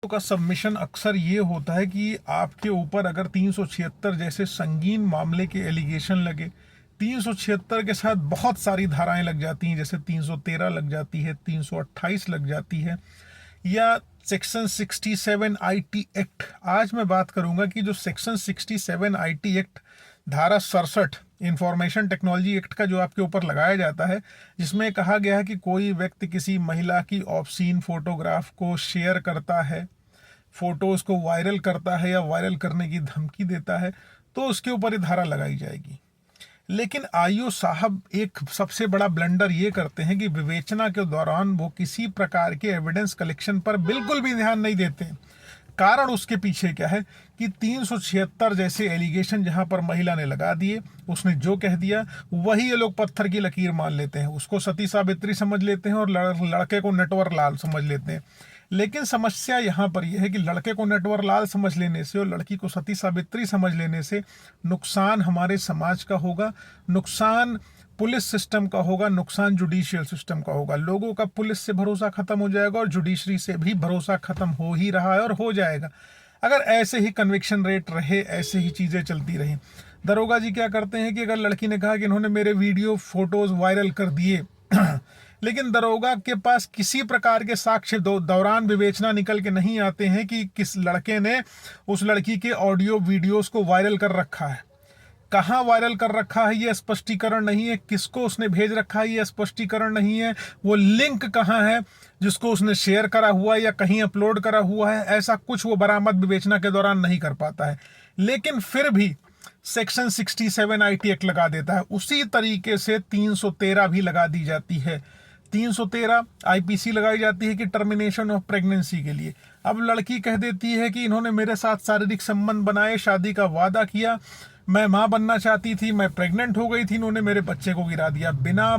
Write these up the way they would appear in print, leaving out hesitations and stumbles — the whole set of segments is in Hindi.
का सबमिशन अक्सर ये होता है कि आपके ऊपर अगर 376 जैसे संगीन मामले के एलिगेशन लगे, 376 के साथ बहुत सारी धाराएं लग जाती हैं, जैसे 313 लग जाती है, 328 लग जाती है, या सेक्शन 67 आईटी एक्ट। आज मैं बात करूंगा कि जो सेक्शन 67 आईटी एक्ट धारा 67 इंफॉर्मेशन टेक्नोलॉजी एक्ट का जो आपके ऊपर लगाया जाता है, जिसमें कहा गया है कि कोई व्यक्ति किसी महिला की ऑब्सीन फोटोग्राफ को शेयर करता है, फोटोज को वायरल करता है या वायरल करने की धमकी देता है, तो उसके ऊपर ये धारा लगाई जाएगी। लेकिन आईओ साहब एक सबसे बड़ा ब्लंडर ये करते हैं कि विवेचना के दौरान वो किसी प्रकार के एविडेंस कलेक्शन पर बिल्कुल भी ध्यान नहीं देते। कारण उसके पीछे क्या है कि 376 जैसे एलिगेशन जहां पर महिला ने लगा दिए, उसने जो कह दिया वही ये लोग पत्थर की लकीर मान लेते हैं, उसको सती सावित्री समझ लेते हैं और लड़के को नटवर लाल समझ लेते हैं। लेकिन समस्या यहाँ पर यह है कि लड़के को नटवर लाल समझ लेने से और लड़की को सती सावित्री समझ लेने से नुकसान हमारे समाज का होगा, नुकसान पुलिस सिस्टम का होगा, नुकसान जुडिशियल सिस्टम का होगा। लोगों का पुलिस से भरोसा खत्म हो जाएगा और जुडिशरी से भी भरोसा खत्म हो ही रहा है और हो जाएगा अगर ऐसे ही कन्विक्शन रेट रहे, ऐसे ही चीज़ें चलती रही। दरोगा जी क्या करते हैं कि अगर लड़की ने कहा कि इन्होंने मेरे वीडियो फोटोज वायरल कर दिए लेकिन दरोगा के पास किसी प्रकार के साक्ष्य दौरान विवेचना निकल के नहीं आते हैं कि किस लड़के ने उस लड़की के ऑडियो वीडियोस को वायरल कर रखा है, कहाँ वायरल कर रखा है ये स्पष्टीकरण नहीं है, किसको उसने भेज रखा है ये स्पष्टीकरण नहीं है, वो लिंक कहाँ है जिसको उसने शेयर करा हुआ है या कहीं अपलोड करा हुआ है, ऐसा कुछ वो बरामद विवेचना के दौरान नहीं कर पाता है। लेकिन फिर भी सेक्शन 67 आईटी एक्ट लगा देता है। उसी तरीके से 313 भी लगा दी जाती है। 313 आईपीसी लगाई जाती है कि टर्मिनेशन ऑफ प्रेगनेंसी के लिए। अब लड़की कह देती है कि इन्होंने मेरे साथ शारीरिक संबंध बनाए, शादी का वादा किया, मैं मां बनना चाहती थी, मैं प्रेग्नेंट हो गई थी, इन्होंने मेरे बच्चे को गिरा दिया। बिना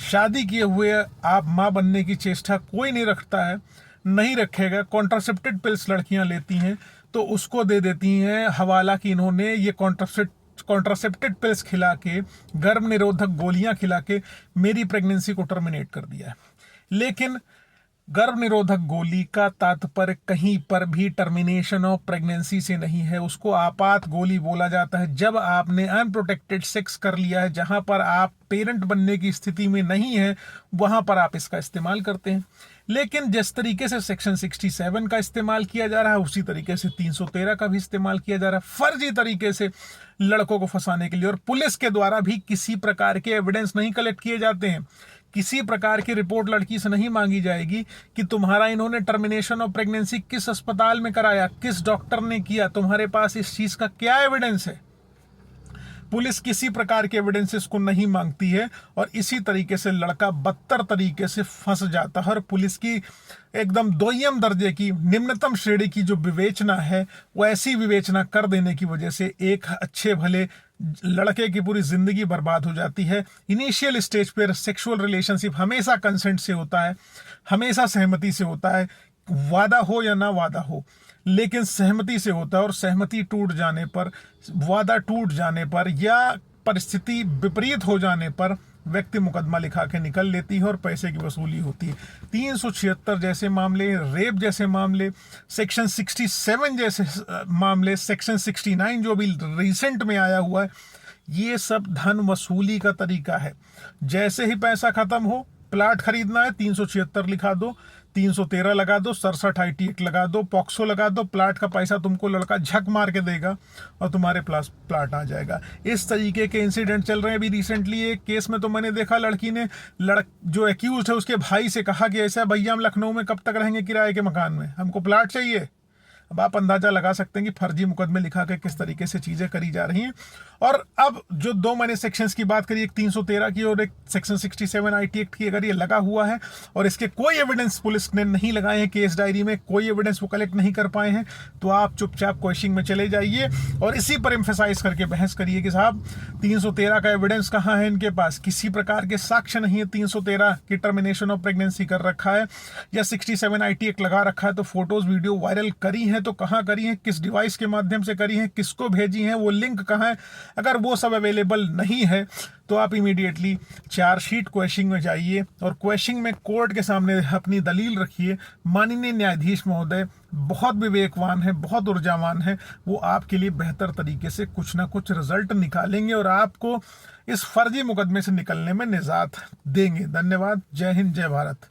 शादी किए हुए आप मां बनने की चेष्टा कोई नहीं रखता है, नहीं रखेगा। कॉन्ट्रासेप्टिव पिल्स लड़कियां लेती हैं तो उसको दे देती हैं हवाला कि इन्होंने ये कॉन्ट्रासेप्टिव पिल्स खिला के, गर्भ निरोधक गोलियां खिला के मेरी प्रेगनेंसी को टर्मिनेट कर दिया है। लेकिन गर्भ निरोधक गोली का तात्पर्य कहीं पर भी टर्मिनेशन ऑफ प्रेगनेंसी से नहीं है, उसको आपात गोली बोला जाता है। जब आपने अनप्रोटेक्टेड सेक्स कर लिया है, जहां पर आप पेरेंट बनने की स्थिति में नहीं है, वहां पर आप इसका इस्तेमाल करते हैं। लेकिन जिस तरीके से सेक्शन 67 का इस्तेमाल किया जा रहा है, उसी तरीके से 313 का भी इस्तेमाल किया जा रहा है, फर्जी तरीके से लड़कों को फंसाने के लिए। और पुलिस के द्वारा भी किसी प्रकार के एविडेंस नहीं कलेक्ट किए जाते हैं, किसी प्रकार की रिपोर्ट लड़की से नहीं मांगी जाएगी कि तुम्हारा इन्होंने टर्मिनेशन ऑफ प्रेगनेंसी किस अस्पताल में कराया, किस डॉक्टर ने किया, तुम्हारे पास इस चीज का क्या एविडेंस है। पुलिस किसी प्रकार के एविडेंसेस को नहीं मांगती है और इसी तरीके से लड़का बदतर तरीके से फंस जाता है। और पुलिस की एकदम दोयम दर्जे की, निम्नतम श्रेणी की जो विवेचना है, वो ऐसी विवेचना कर देने की वजह से एक अच्छे भले लड़के की पूरी जिंदगी बर्बाद हो जाती है। इनिशियल स्टेज पर सेक्सुअल रिलेशनशिप हमेशा कंसेंट से होता है, हमेशा सहमति से होता है, वादा हो या ना वादा हो, लेकिन सहमति से होता है। और सहमति टूट जाने पर, वादा टूट जाने पर या परिस्थिति विपरीत हो जाने पर व्यक्ति मुकदमा लिखा के निकल लेती है और पैसे की वसूली होती है। 376 जैसे मामले, रेप जैसे मामले, सेक्शन 67 जैसे मामले, सेक्शन 69 जो भी रिसेंट में आया हुआ है, ये सब धन वसूली का तरीका है। जैसे ही पैसा खत्म हो, प्लाट खरीदना है, 376 लिखा दो, 313 लगा दो, 67 आईटी एक्ट लगा दो, पॉक्सो लगा दो, प्लाट का पैसा तुमको लड़का झक मार के देगा और तुम्हारे प्लाट आ जाएगा। इस तरीके के इंसिडेंट चल रहे हैं। अभी रिसेंटली एक केस में तो मैंने देखा, लड़की ने जो एक्यूज है उसके भाई से कहा कि ऐसा भैया हम लखनऊ में कब तक रहेंगे किराए के मकान में, हमको प्लाट चाहिए। अब आप अंदाजा लगा सकते हैं कि फर्जी मुकदमे लिखा के किस तरीके से चीजें करी जा रही हैं। और अब जो दो मैंने सेक्शंस की बात करी, एक 313 की और एक सेक्शन 67 आईटी एक्ट की, अगर ये लगा हुआ है और इसके कोई एविडेंस पुलिस ने नहीं लगाए हैं, केस डायरी में कोई एविडेंस वो कलेक्ट नहीं कर पाए हैं, तो आप चुपचाप क्वेश्चनिंग में चले जाइए और इसी पर एम्फेसाइज करके बहस करिए कि साहब 313 का एविडेंस कहाँ है इनके पास, किसी प्रकार के साक्ष्य नहीं है। 313 की टर्मिनेशन ऑफ प्रेगनेंसी कर रखा है या 67 आईटी एक्ट लगा रखा है, तो फोटोज वीडियो वायरल करी है हैं तो कहाँ करी हैं, किस डिवाइस के माध्यम से करी हैं, किसको भेजी हैं, वो लिंक कहाँ है। अगर वो सब अवेलेबल नहीं है तो आप इमीडिएटली चार्जशीट क्वेश्चनिंग में जाइए और क्वेश्चनिंग में कोर्ट के सामने अपनी दलील रखिए। माननीय न्यायाधीश महोदय बहुत विवेकवान है, बहुत ऊर्जावान है, वो आपके लिए बेहतर तरीके से कुछ ना कुछ रिजल्ट निकालेंगे और आपको इस फर्जी मुकदमे से निकलने में निजात देंगे। धन्यवाद। जय हिंद, जय भारत।